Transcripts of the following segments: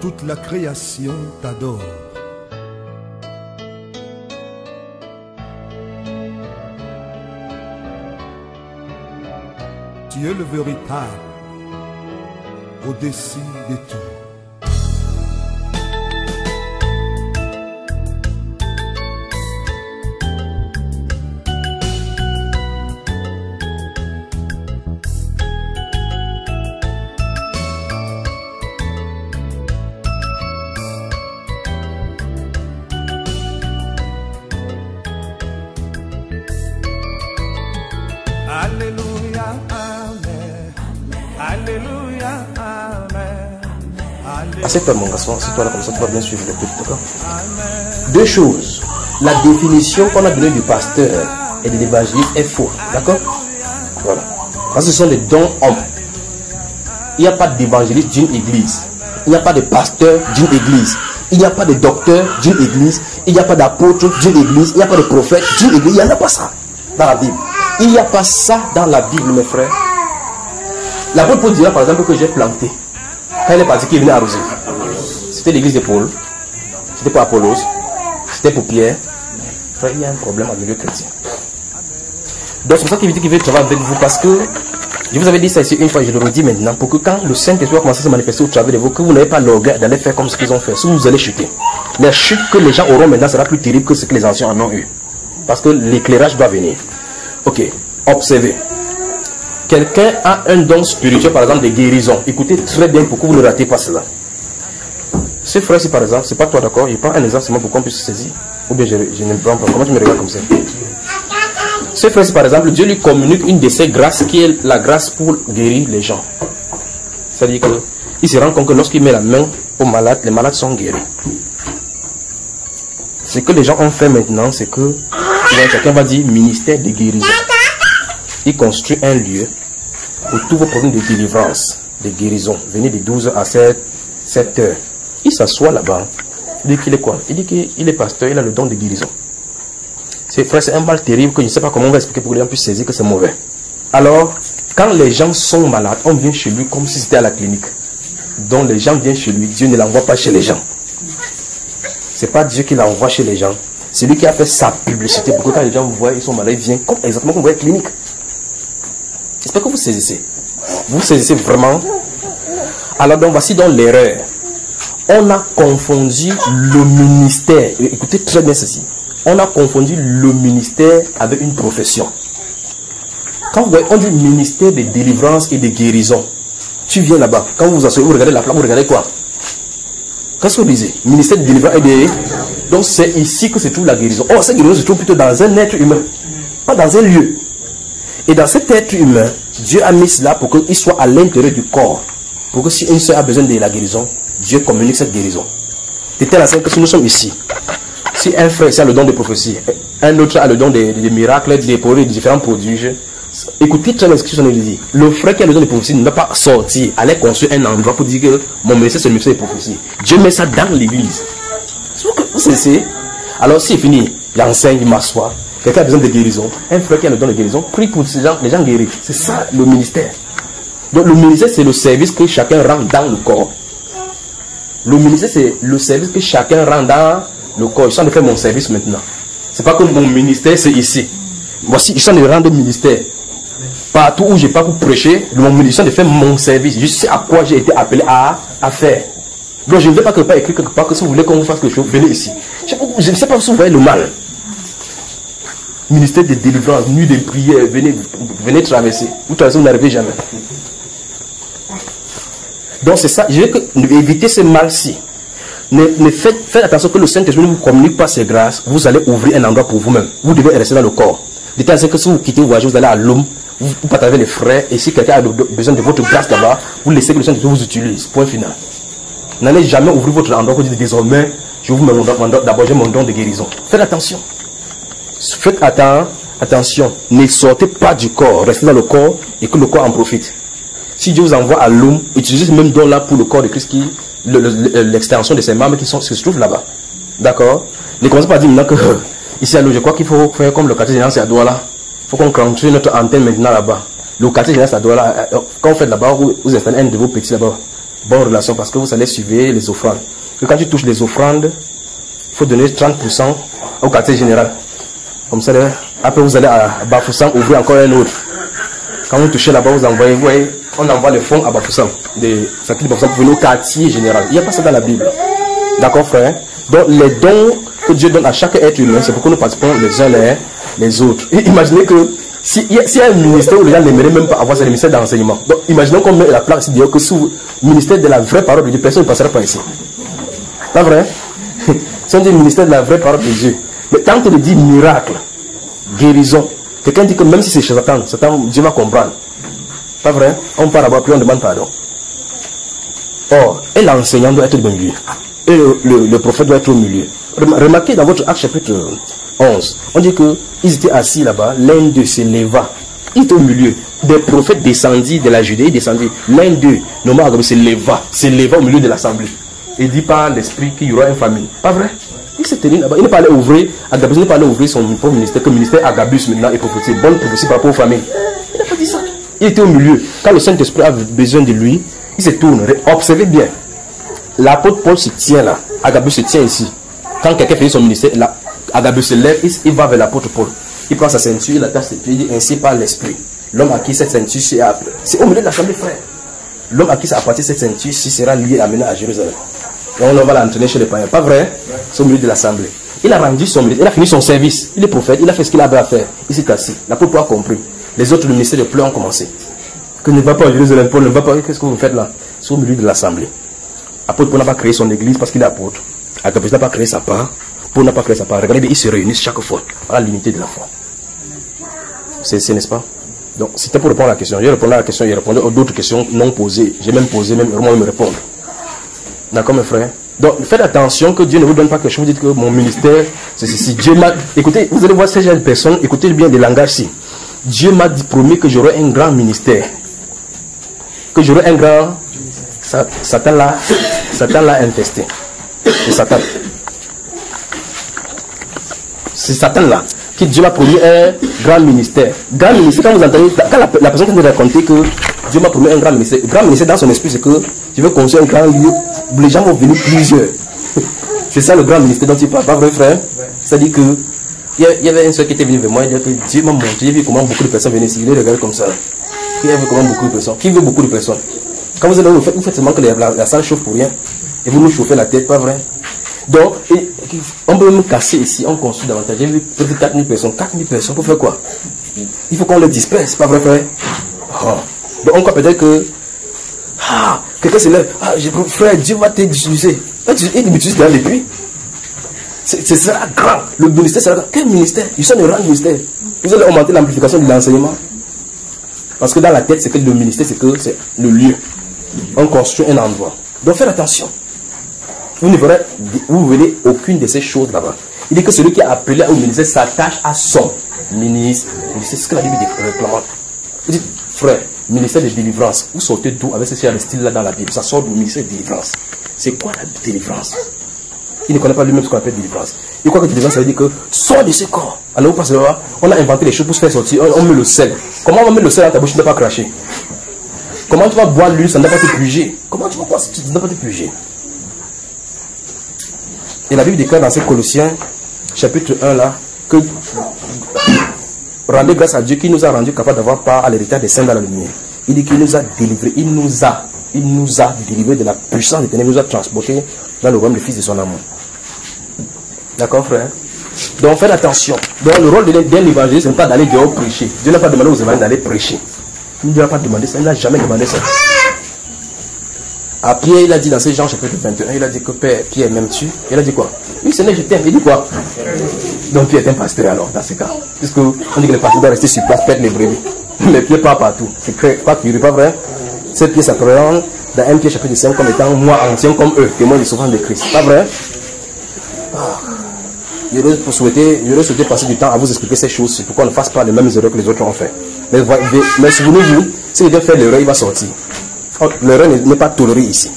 toute la création t'adore. Tu es le véritable, au-dessus de tout. Alléluia, Amen. Alléluia, Amen. Assieds-toi mon garçon, assieds-toi là comme ça, tu vas bien suivre le truc, d'accord? Deux choses. La définition qu'on a donnée du pasteur et de l'évangéliste est faux, d'accord? Voilà. Parce que ce sont des dons hommes. Il n'y a pas d'évangéliste d'une église. Il n'y a pas de pasteur d'une église. Il n'y a pas de docteur d'une église. Il n'y a pas d'apôtre d'une église. Il n'y a pas de prophète d'une église. Il n'y en a pas ça dans la Bible. Il n'y a pas ça dans la Bible, mes frères. L'apôtre Paul dira par exemple que j'ai planté. Quand il est parti, qu'il venait arroser. C'était l'église de Paul. C'était pour Apollos. C'était pour Pierre. Frère, il y a un problème au milieu chrétien. Donc c'est pour ça qu'il dit qu'il veut travailler avec vous, parce que je vous avais dit ça ici une fois, je le redis maintenant, pour que quand le Saint-Esprit va commencer à se manifester au travers de vous, que vous n'avez pas l'orgueil d'aller faire comme ce qu'ils ont fait. Si vous allez chuter, la chute que les gens auront maintenant sera plus terrible que ce que les anciens en ont eu. Parce que l'éclairage doit venir. Ok, observez. Quelqu'un a un don spirituel, par exemple, de guérison. Écoutez très bien pour que vous ne ratez pas cela. Ce frère-ci, par exemple, c'est pas toi, d'accord? Je prends un exemple seulement pour qu'on puisse se saisir. Ou bien je ne prends pas. Comment tu me regardes comme ça? Ce frère-ci, par exemple, Dieu lui communique une de ses grâces qui est la grâce pour guérir les gens. C'est-à-dire qu'il se rend compte que lorsqu'il met la main aux malades, les malades sont guéris. Ce que les gens ont fait maintenant, c'est que quelqu'un va dire ministère de guérison. Il construit un lieu où tous vos problèmes de délivrance, de guérison, venez de 12h à 7h. Il s'assoit là-bas. Il dit qu'il est quoi? Il dit qu'il est pasteur, il a le don de guérison. C'est frère, c'est un mal terrible que je ne sais pas comment on va expliquer pour que les gens puissent saisir que c'est mauvais. Alors, quand les gens sont malades, on vient chez lui comme si c'était à la clinique. Donc les gens viennent chez lui, Dieu ne l'envoie pas chez les gens. C'est pas Dieu qui l'envoie chez les gens. C'est lui qui a fait sa publicité pour que quand les gens vous voient, ils sont malades, ils viennent comme exactement comme vous voyez clinique. J'espère que vous saisissez. Vous saisissez vraiment. Alors donc voici donc l'erreur. On a confondu le ministère. Écoutez très bien ceci. On a confondu le ministère avec une profession. Quand vous voyez, on dit ministère de délivrance et de guérison. Tu viens là-bas. Quand vous vous asseyez, vous regardez la plaque, vous regardez quoi? Qu'est-ce que vous lisez? Ministère de délivrance et de... Donc c'est ici que se trouve la guérison. Oh, cette guérison se trouve plutôt dans un être humain. Pas dans un lieu. Et dans cet être humain, Dieu a mis cela pour qu'il soit à l'intérieur du corps. Pour que si une soeur a besoin de la guérison, Dieu communique cette guérison. De telle sorte que si nous sommes ici, si un frère ici a le don de prophétie, un autre a le don des miracles, des différents prodiges, écoutez très bien ce que je dit. Le frère qui a le don de prophétie ne va pas sortir, aller construire un endroit pour dire que mon ministère c'est le ministère de prophétie. Dieu met ça dans l'église. Vous savez. Alors si c'est fini, j'enseigne, il m'assoit. Quelqu'un a besoin de guérison. Un frère qui a le don de guérison, prie pour ces gens, les gens guéris. C'est ça le ministère. Donc le ministère c'est le service que chacun rend dans le corps. Le ministère c'est le service que chacun rend dans le corps. Je suis en train de faire mon service maintenant. C'est pas que mon ministère c'est ici. Voici, je suis en train de rendre ministère. Partout où je pas pour prêcher, mon ministère de faire mon service. Je sais à quoi j'ai été appelé à faire. Donc je ne vais pas quelque part écrire quelque part que si vous voulez qu'on vous fasse quelque chose, venez ici. Je ne sais pas si vous voyez le mal. Ministère de délivrance, nuit de prière, venez traverser. Vous traversez, vous n'arrivez jamais. Donc c'est ça, je veux éviter ce mal-ci. Faites attention que le Saint-Esprit ne vous communique pas ses grâces, vous allez ouvrir un endroit pour vous-même. Vous devez rester dans le corps. De telle sorte que si vous quittez vos voyages, vous allez à l'homme, vous partagez les frères, et si quelqu'un a besoin de votre grâce là-bas, vous laissez que le Saint-Esprit vous utilise. Point final. N'allez jamais ouvrir votre endroit pour dire désormais, je vous mets mon don, d'abord j'ai mon don de guérison. Faites attention. Faites attention. Ne sortez pas du corps, restez dans le corps et que le corps en profite. Si Dieu vous envoie à l'homme, utilisez ce même don là pour le corps de Christ, l'extension de ses membres qui se trouvent là-bas. D'accord? Ne commencez pas à dire maintenant que ici à l'eau, je crois qu'il faut faire comme le quartier général, c'est à Douala. Il faut qu'on crée notre antenne maintenant là-bas. Le quartier général, c'est à Douala. Quand vous faites là-bas, vous installez un de vos petits là-bas. bonne relation parce que vous allez suivre les offrandes. Et quand tu touches les offrandes, il faut donner 30% au quartier général. Comme ça, après vous allez à Bafoussam ouvrir encore un autre. Quand vous touchez là-bas, vous envoyez, vous voyez, on envoie les fonds à Bafoussam. Ça quitte Bafoussam pour venir au quartier général. Il n'y a pas ça dans la Bible. D'accord, frère? Donc, les dons que Dieu donne à chaque être humain, c'est pour que nous participons les uns les autres. Et imaginez que s'il y a un ministère où les gens n'aimeraient même pas avoir, c'est le ministère d'enseignement. Donc, imaginons qu'on met la plaque ici, que sous le ministère de la vraie parole de Dieu, personne ne passera pas ici. Pas vrai? Si on dit ministère de la vraie parole de Dieu, mais quand on dit miracle, guérison, quelqu'un dit que même si c'est chez Satan, Dieu va comprendre. Pas vrai? On part là-bas, puis on demande pardon. Or, et l'enseignant doit être au milieu. Et le prophète doit être au milieu. Remarquez dans votre acte chapitre 11, on dit qu'ils étaient assis là-bas, l'un d'eux se leva. Il était au milieu. Des prophètes descendus de la Judée, l'un d'eux, nommé Agabus, se leva au milieu de l'assemblée. Et dit par l'esprit qu'il y aura une famine. Pas vrai? Il s'est tenu là-bas. Il n'est pas allé ouvrir, Agabus n'est pas allé ouvrir son propre ministère, que le ministère Agabus maintenant est prophétique. Bonne prophétie par rapport aux familles. Il n'a pas dit ça. Il était au milieu. Quand le Saint-Esprit a besoin de lui, il se tourne. Observez bien. L'apôtre Paul se tient là. Agabus se tient ici. Quand quelqu'un fait son ministère, Agabus se lève, il va vers l'apôtre Paul. Il prend sa ceinture, il attache ses pieds, il dit ainsi par l'esprit. L'homme à qui cette ceinture, c'est au milieu de l'assemblée, frère. L'homme à qui ça appartient cette ceinture, sera lié amené à Jérusalem. Et on va l'entraîner chez les païens. Pas vrai? C'est au milieu de l'assemblée. Il a rendu son ministère, il a fini son service. Il est prophète, il a fait ce qu'il avait à faire. Il s'est assis. L'apôtre Paul a compris. Les autres, le ministère de pleurs ont commencé. Que ne va pas à Jérusalem, Paul ne va pas. Qu'est-ce que vous faites là? C'est au milieu de l'assemblée. Apôtre Paul n'a pas créé son église parce qu'il est apôtre. Agabus n'a pas créé sa part. Paul n'a pas créé sa part. Regardez, ils se réunissent chaque fois. Voilà l'unité de la foi. C'est n'est-ce pas? Donc, c'était pour répondre à la question. J'ai répondu à la question, j'ai répondu aux d'autres questions non posées. J'ai même posé, même vraiment me répondre. D'accord, mes frères? Donc, faites attention que Dieu ne vous donne pas quelque chose. Vous dites que mon ministère, c'est ceci. Dieu m'a. Écoutez, vous allez voir ces jeunes personnes, écoutez bien des langages-ci. Dieu m'a promis que j'aurai un grand ministère. Que j'aurai un grand. Satan l'a infesté. C'est Satan. C'est Satan là. Qui Dieu m'a promis un grand ministère. Grand ministère, quand vous entendez, quand la personne qui nous raconte que Dieu m'a promis un grand ministère dans son esprit, c'est que je veux construire un grand lieu. Les gens vont venir plusieurs. C'est ça le grand ministère dont il parle, pas vrai, frère? C'est-à-dire que il y avait une soeur qui était venue vers moi, il dit que Dieu m'a montré, j'ai vu comment beaucoup de personnes venaient ici. Il regarde comme ça. Il a vu comment beaucoup de personnes. Qui veut beaucoup de personnes? Quand vous allez vous faites seulement que la salle chauffe pour rien. Et vous nous chauffez la tête, pas vrai? Donc, on peut même casser ici, on construit davantage. J'ai vu peut-être 4000 personnes. 4000 personnes, pour faire quoi? Il faut qu'on les disperse, pas vrai, frère? Oh. Donc, on croit peut-être que quelqu'un se lève. Frère, Dieu va t'utiliser. Il m'utilise dans les puits. C'est ça grand. Le ministère sera grand. Quel ministère? Ils sont de grand ministère. Vous allez augmenter l'amplification de l'enseignement. Parce que dans la tête, c'est que le ministère, c'est que c'est le lieu. On construit un endroit. Donc, faites attention. Vous ne verrez aucune de ces choses là-bas. Il dit que celui qui est appelé au ministère s'attache à son ministre. C'est ce que la Bible réclame. Il dit, frère, ministère de délivrance. Vous sortez d'où avec ce style-là dans la Bible? Ça sort du ministère de délivrance. C'est quoi la délivrance? Il ne connaît pas lui-même ce qu'on appelle délivrance. Il croit que délivrance, ça veut dire que sort de ce corps. Alors, vous passez là, on a inventé les choses pour se faire sortir. On met le sel. Comment on met le sel dans ta bouche? Tu ne peux pas cracher. Comment tu vas boire l'huile, ça ne doit pas te purger? Comment tu vas boire, ça ne doit pas te purger? Et la Bible déclare dans ces Colossiens, chapitre 1 là, que rendez grâce à Dieu qui nous a rendu capable d'avoir part à l'héritage des saints dans la lumière. Il dit qu'il nous a délivrés, il nous a délivrés de la puissance des ténèbres, il nous a transportés dans le royaume du Fils de son amour. D'accord, frère? Donc faites attention. Donc le rôle d'un évangéliste, ce n'est pas d'aller dehors prêcher. Dieu n'a pas demandé aux évangélistes d'aller prêcher. Il ne lui a pas demandé ça, il n'a jamais demandé ça. À Pierre, il a dit dans Jean chapitre 21, il a dit que Père, Pierre, m'aimes-tu? Il a dit quoi? Oui, Seigneur, je t'aime. Il dit quoi? Donc Pierre est un pasteur alors, dans ce cas. Puisque on dit que les pasteurs doivent rester sur place, perdre les brebis. Mais Pierre part partout. C'est pas curieux, pas vrai? Cette Pierre s'appelle dans 1 Pierre chapitre 5 comme étant moi ancien comme eux, témoin du souffrance de Christ. Pas vrai? J'aurais souhaité passer du temps à vous expliquer ces choses, c'est pourquoi on ne fasse pas les mêmes erreurs que les autres ont fait. Mais souvenez-vous, si quelqu'un fait l'erreur, il va sortir. L'erreur n'est pas tolérée ici.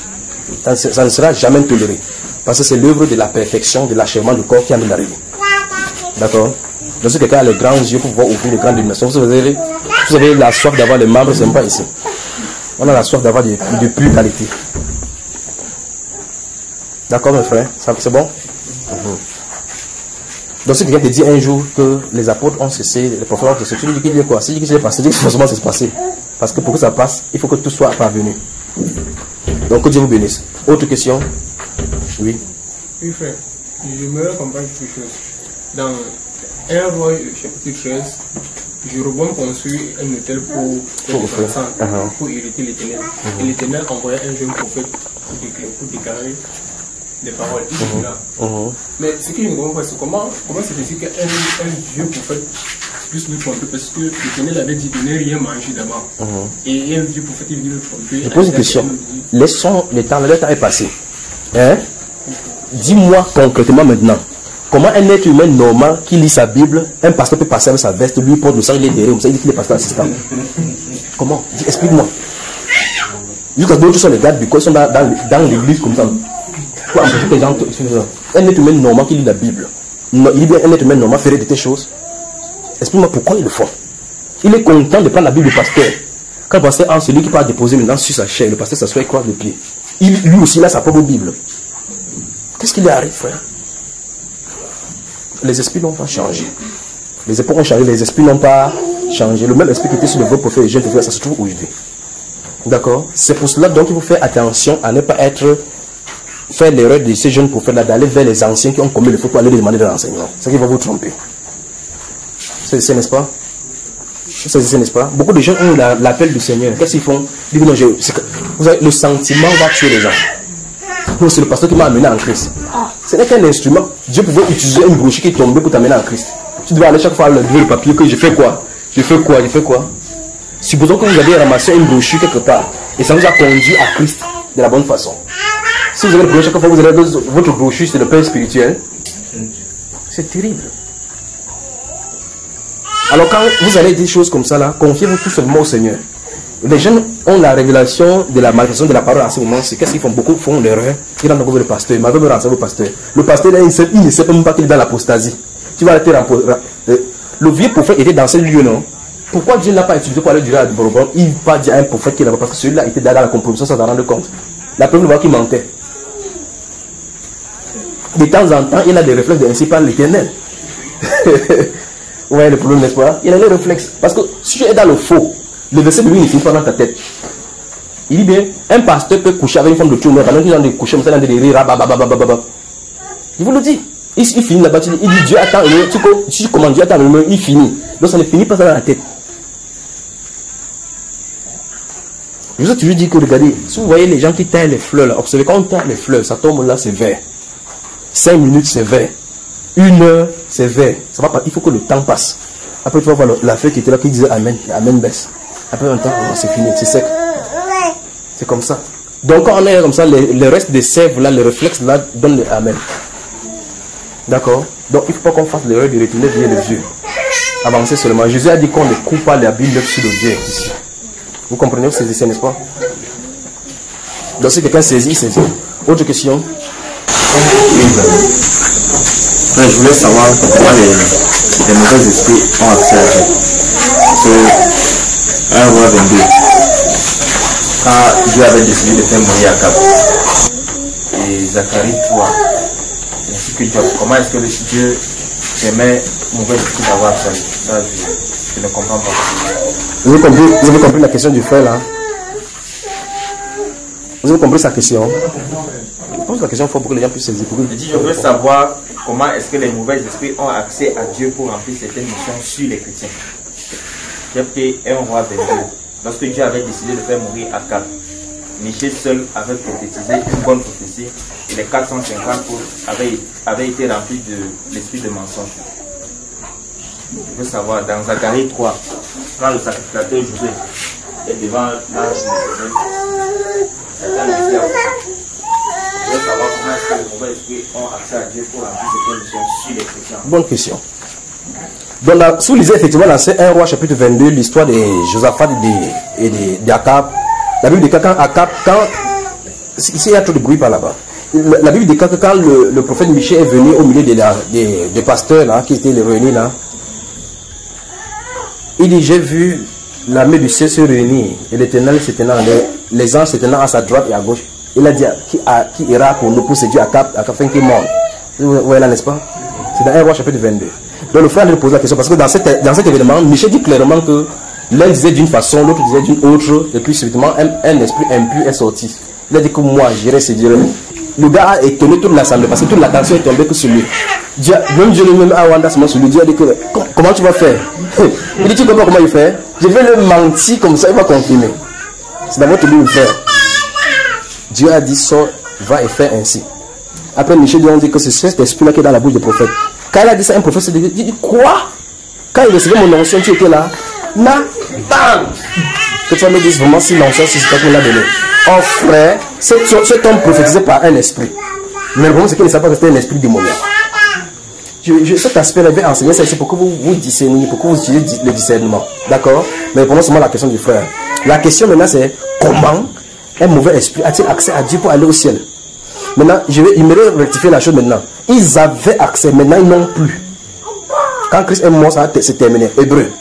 Ça ne sera jamais toléré. Parce que c'est l'œuvre de la perfection, de l'achèvement du corps qui a mis l'arrivée. D'accord? Donc si quelqu'un a les grands yeux pour pouvoir ouvrir les grandes illuminations, vous avez la soif d'avoir les membres, ce n'est pas ici. On a la soif d'avoir de pure qualité. D'accord, mes frères? C'est bon? Donc, si quelqu'un te dit un jour que les apôtres ont cessé, les prophètes ont cessé, tu lui dis qu'il dit quoi? Si tu dis que c'est passé, tu dis que forcément c'est passé. Parce que pour que ça passe, il faut que tout soit parvenu. Donc, que Dieu vous bénisse. Autre question? Oui. Oui, frère. J'aimerais comprendre quelque chose. Dans 1 Roi chapitre 13, Jéroboam construit un hôtel pour les enfants, pour hériter l'Éternel. Et l'Éternel envoyait un jeune prophète pour déclarer des paroles. Mais ce que je ne comprends pas, c'est comment c'est possible qu'un vieux prophète puisse nous tromper, parce que l'Éternel avait dit de ne rien manger d'abord. Et un vieux prophète est venu nous tromper. Je pose une question. Laissons le temps est passé. Hein? Dis-moi concrètement maintenant, comment un être humain normal qui lit sa Bible, un pasteur peut passer avec sa veste, lui porte le sang, il est derrière, il dit qu'il est pasteur assistant. Comment? Explique-moi. Jusqu'à d'autres sont les gars du corps, ils sont dans l'église comme ça. Pour empêcher que les gens. Un être humain normal qui lit la Bible, il dit bien un être humain normal ferait de telles choses. Explique-moi pourquoi ils le font. Il est content de prendre la Bible du pasteur. Quand le pasteur, celui qui part déposer maintenant sur sa chair, le pasteur s'assoit et croise le pied. Lui aussi, il a sa propre Bible. Qu'est-ce qui lui arrive, frère? Les esprits n'ont pas changé. Les époques ont changé, les esprits n'ont pas changé. Le même esprit qui était sur le vrai prophète et jeune prophète, ça se trouve aujourd'hui. D'accord? C'est pour cela donc il faut faire attention à ne pas faire l'erreur de ces jeunes prophètes-là, d'aller vers les anciens qui ont commis le faux pour aller les demander de l'enseignement. C'est ce qui va vous tromper. C'est n'est-ce pas? N'est-ce pas? Beaucoup de gens ont l'appel du Seigneur. Qu'est-ce qu'ils font? Ils disent non, vous avez, le sentiment va tuer les gens. Non, c'est le pasteur qui m'a amené en Christ. Ce n'est qu'un instrument. Dieu pouvait utiliser une brochure qui est tombée pour t'amener en Christ. Tu dois aller chaque fois lever le papier que je fais quoi? Je fais quoi? Supposons que vous avez ramassé une brochure quelque part et ça vous a conduit à Christ de la bonne façon. Si vous avez le brochure, chaque fois vous avez votre brochure, c'est le père spirituel. C'est terrible. Alors quand vous allez dire des choses comme ça là, confiez-vous tout seulement au Seigneur. Les jeunes ont la révélation de la manifestation de la parole à ce moment. C'est qu'est-ce qu'ils font? Beaucoup font l'erreur. Ils rentrent le pasteur. Il m'avait renseigné au pasteur. Le pasteur, il ne sait même pas qu'il est dans l'apostasie. Tu vas être le vieux prophète était dans ce lieu, non? Pourquoi Dieu ne l'a pas utilisé pour aller durer à Bourgogne? Il va pas dire à un prophète qu'il n'avait pas, parce que celui-là était dans la compromission sans s'en rendre compte. La preuve de voir qu'il mentait. De temps en temps, il a des réflexes de ainsi par l'Éternel. Ouais, le problème, n'est-ce pas? Il a les réflexes. Parce que si tu es dans le faux, le verset de lui, il finit pas dans ta tête. Il dit bien, un pasteur peut coucher avec une femme de tout, mais pendant qu'il est en train de coucher, il est en train de rire, il vous le dit. Il finit là-bas, il dit Dieu attend, si tu commandes Dieu attend, il finit. Donc ça ne finit pas ça dans la tête. Je vous ai toujours dit que, regardez, si vous voyez les gens qui taillent les fleurs, là, observez, quand on taille les fleurs, ça tombe là, c'est vert. 5 minutes, c'est vert. 1 heure, c'est vert. Ça va pas, il faut que le temps passe. Après, tu vas voir la feuille qui était là, qui disait Amen, Amen baisse. Après un temps, c'est fini, c'est sec. C'est comme ça. Donc, quand on est comme ça, le reste des sèvres là, les réflexes là, donnent le Amen. D'accord? Donc, il ne faut pas qu'on fasse l'erreur de retourner vers le Dieu. Avancer seulement. Jésus a dit qu'on ne coupe pas les habits neufs sur le Dieu ici. Vous comprenez, vous saisissez, n'est-ce pas? Donc, si quelqu'un saisit, il saisit. Autre question? Je voulais savoir comment les mauvais esprits ont accès à Dieu. C'est 1 Roi 22. Quand Dieu avait décidé de faire mourir Akab. Et Zacharie 3. Ainsi que Job. Comment est-ce que Dieu permet mauvais esprits d'avoir accès à Dieu? Ça, je ne comprends pas. Vous avez compris la question du frère là? Vous avez compris sa question? Je pose la question pour que les gens puissent saisir. Je veux savoir comment est-ce que les mauvais esprits ont accès à Dieu pour remplir certaines missions sur les chrétiens. J'ai pris 1 Roi 22. Lorsque Dieu avait décidé de faire mourir Akab, Michée seul avait prophétisé une bonne prophétie et les 450 autres avaient été remplis de l'esprit de mensonge. Je veux savoir, dans Zacharie 3, quand le sacrificateur José est devant l'ange de Satan, je veux savoir comment est-ce que les mauvais esprits ont accès à Dieu pour remplir cette mission sur les chrétiens. Bonne question. Donc, si vous lisez effectivement dans ces 1 Roi chapitre 22, l'histoire de Josaphat et d'Akab, la Bible dit que quand Akab, ici il y a trop de bruit par là-bas. La Bible dit que quand le prophète Michée est venu au milieu des pasteurs là, qui étaient les réunis là, il dit, j'ai vu l'armée du ciel se réunir et l'Éternel se tenant, les anges se tenant à sa droite et à gauche. Il a dit qui ira pour nous, pour séduire afin qu'il monte. Vous voyez là, n'est-ce pas? C'est dans 1 Roi chapitre 22. Donc le frère lui pose la question parce que dans cet événement, Michel dit clairement que l'un disait d'une façon, l'autre disait d'une autre, et puis subitement un esprit impur est sorti. Il a dit que moi j'irai séduire. Le gars a étonné toute l'assemblée parce que toute l'attention est tombée que sur lui. Même Dieu lui-même a Wanda sur lui. Dieu a dit que comment tu vas faire? Il dit tu comprends comment il fait? Je vais le mentir comme ça, il va confirmer. C'est d'abord tu lui le faire. Dieu a dit sors, va et fais ainsi. Après Michel dit on dit que c'est cet esprit-là qui est dans la bouche des prophètes. Quand il a dit ça, un prophète s'est dit quoi? Quand il recevait mon ancien, tu étais là? Non, bam! Que tu vas me dire vraiment si l'ancien, c'est toi qui me l'a donné. Oh frère, cet homme prophétisé par un esprit. Mais le problème c'est qu'il ne savait pas que c'était un esprit démoniaque. Cet aspect-là, je vais enseigner ça ici pour que vous discerniez, pour que vous utilisez le discernement. D'accord? Mais prenons seulement la question du frère. La question maintenant c'est comment un mauvais esprit a-t-il accès à Dieu pour aller au ciel? Maintenant, il me rectifier la chose maintenant. Ils avaient accès, maintenant ils n'ont plus. Quand Christ est mort, ça c'est terminé. Hébreu.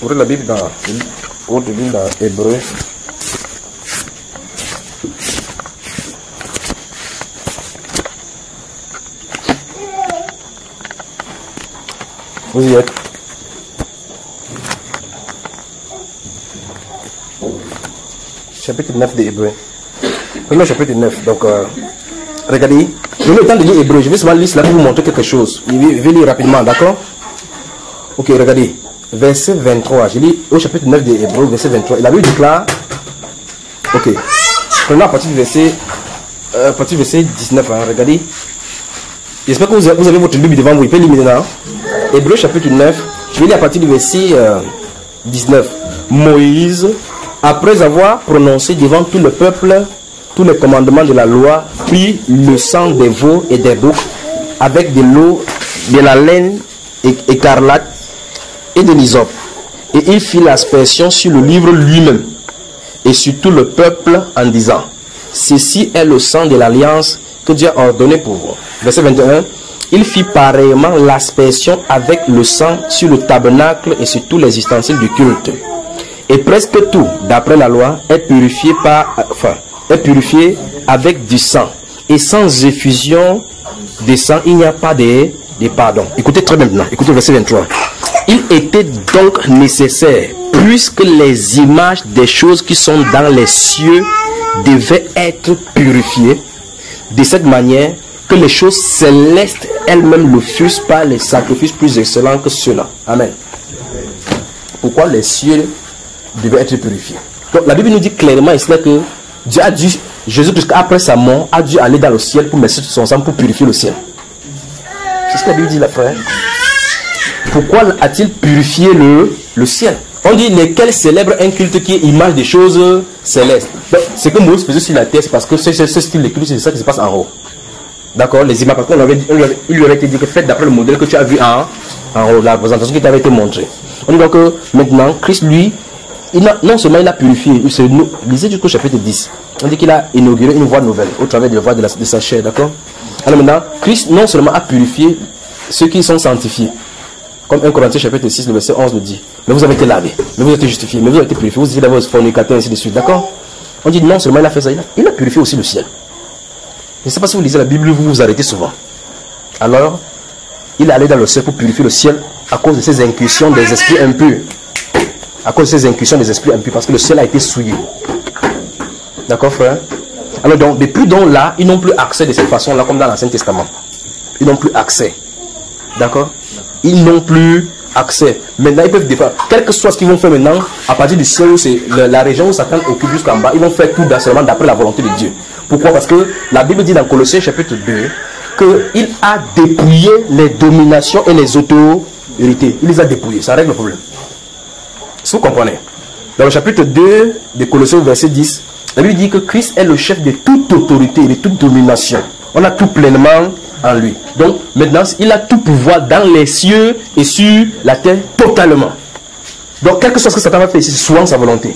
Ouvrez la Bible dans Hébreu. Vous y êtes. Chapitre 9 de Hébreu. Premier chapitre 9. Donc, regardez. Je n'ai pas le temps de lire Hébreu. Je vais seulement lire cela pour vous montrer quelque chose. Je vais lire rapidement, d'accord? Ok, regardez. Verset 23. Je lis au chapitre 9 de Hébreu, verset 23. La Bible déclare. Ok. Prenons à partir du verset 19. Hein, regardez. J'espère que vous avez votre Bible devant vous. Il peut lire maintenant. Hébreu chapitre 9. Je vais lire à partir du verset 19. Moïse, après avoir prononcé devant tout le peuple tous les commandements de la loi, prit le sang des veaux et des boucs avec de l'eau, de la laine écarlate et de l'hysope. Et il fit l'aspersion sur le livre lui-même et sur tout le peuple en disant: ceci est le sang de l'alliance que Dieu a ordonné pour vous. Verset 21. Il fit pareillement l'aspersion avec le sang sur le tabernacle et sur tous les ustensiles du culte. Et presque tout, d'après la loi, est purifié avec du sang. Et sans effusion de sang, il n'y a pas de pardon. Écoutez très bien maintenant. Écoutez le verset 23. Il était donc nécessaire, puisque les images des choses qui sont dans les cieux devaient être purifiées, de cette manière que les choses célestes elles-mêmes le fussent par les sacrifices plus excellents que ceux-là. Amen. Pourquoi les cieux devaient être purifiés? Donc la Bible nous dit clairement ici que Dieu a dû, Jésus-Christ après sa mort, a dû aller dans le ciel pour mettre son sang pour purifier le ciel. C'est ce que la Bible dit là, frère. Pourquoi a-t-il purifié le ciel? On dit lesquels célèbrent un culte qui est image des choses célestes. Donc, ce que Moïse faisait sur la terre, c'est parce que ce style de culte, c'est ça qui se passe en haut. D'accord? Les images, parce qu'il lui avait été dit que faites d'après le modèle que tu as vu en haut, la présentation qui t'avait été montrée. On dit donc que maintenant, Christ, lui, non seulement il a purifié, lisez jusqu'au chapitre 10. On dit qu'il a inauguré une voie nouvelle au travers de la voie de sa chair. D'accord? Alors maintenant, Christ non seulement a purifié ceux qui sont sanctifiés. Comme 1 Corinthiens chapitre 6, le verset 11 le dit. Mais vous avez été lavés, mais vous avez été justifiés, mais vous avez été purifiés, vous étiez d'abord fornicateurs, ainsi de suite. D'accord? On dit non seulement il a fait ça, il a purifié aussi le ciel. Je ne sais pas si vous lisez la Bible, vous vous arrêtez souvent. Alors, il est allé dans le ciel pour purifier le ciel à cause de ces incursions des esprits impurs. À cause de ces incursions des esprits impurs, parce que le ciel a été souillé. D'accord, frère? Alors donc, depuis donc là, ils n'ont plus accès de cette façon-là, comme dans l'Ancien Testament. Ils n'ont plus accès. D'accord? Ils n'ont plus accès. Maintenant, ils peuvent défendre. Quel que soit ce qu'ils vont faire maintenant, à partir du ciel où c'est la région où Satan occupe jusqu'en bas, ils vont faire tout seulement d'après la volonté de Dieu. Pourquoi? Parce que la Bible dit dans Colossiens chapitre 2 qu'il a dépouillé les dominations et les autorités. Il les a dépouillées. Ça règle le problème. Si vous comprenez. Dans le chapitre 2 de Colossiens verset 10, la Bible dit que Christ est le chef de toute autorité et de toute domination. On a tout pleinement en lui. Donc maintenant, il a tout pouvoir dans les cieux et sur la terre totalement. Donc quelque chose que Satan va faire ici, c'est souvent sa volonté.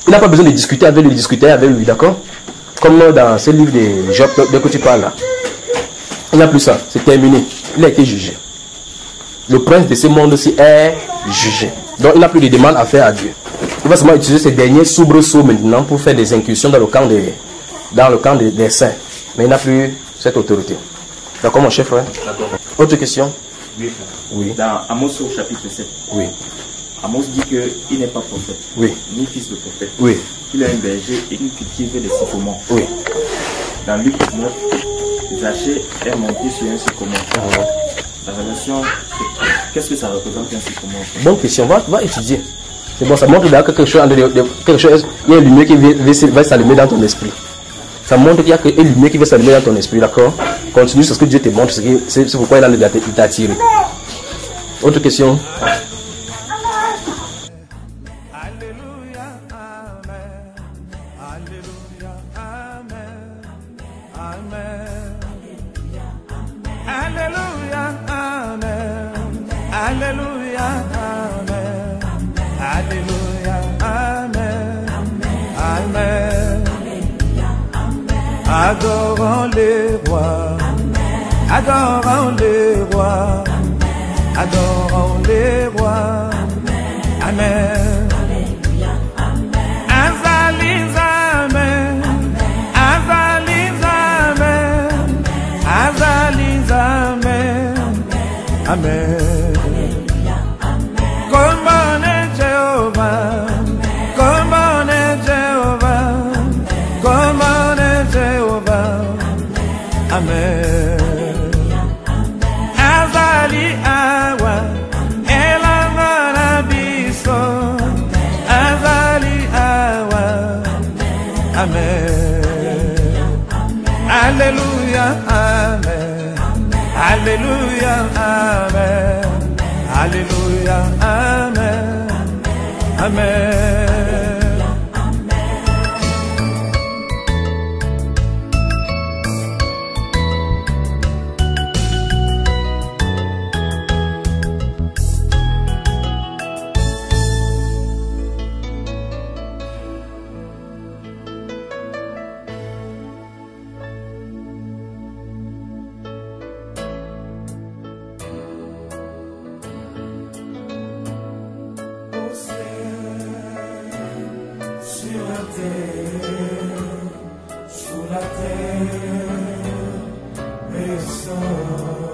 Il n'a pas besoin de discuter avec lui, d'accord? Comme dans ce livre de Job de que tu parles là. Il n'a plus ça, c'est terminé. Il a été jugé. Le prince de ce monde-ci est jugé. Donc il n'a plus de demande à faire à Dieu. il va seulement utiliser ces derniers soubresauts maintenant pour faire des incursions dans le camp des saints. Mais il n'a plus cette autorité. D'accord, mon chef, frère? D'accord. Autre question? Oui. Oui. Dans Amos au chapitre 7, Oui. Amos dit qu'il n'est pas prophète, Oui. ni fils de prophète. Oui. Il est un berger et il cultive des sycomores. Oui. Dans Luc 19, Zachée est monté sur un sycomore. La relation, qu'est-ce que ça représente un sycomore? Bonne question, va étudier. C'est bon, ça montre qu'il y a quelque chose, il y a une lumière qui va s'allumer dans ton esprit. Ça montre qu'il y a une lumière qui va s'allumer dans ton esprit, d'accord? Continue sur ce que Dieu te montre, c'est pourquoi il t'a attiré. Autre question? Alléluia, amen. Alléluia, amen. Amen. Adorons les rois. Adorons les rois. Adorons les rois. Amen. Azalis, amen. Azalis, amen. Azalis, amen. Amen. Amen. Azali awa, elangana biso. Azali awa, amen. Alléluia, amen. Alléluia, amen. Alléluia, amen. Amen. Sous la terre, mais sans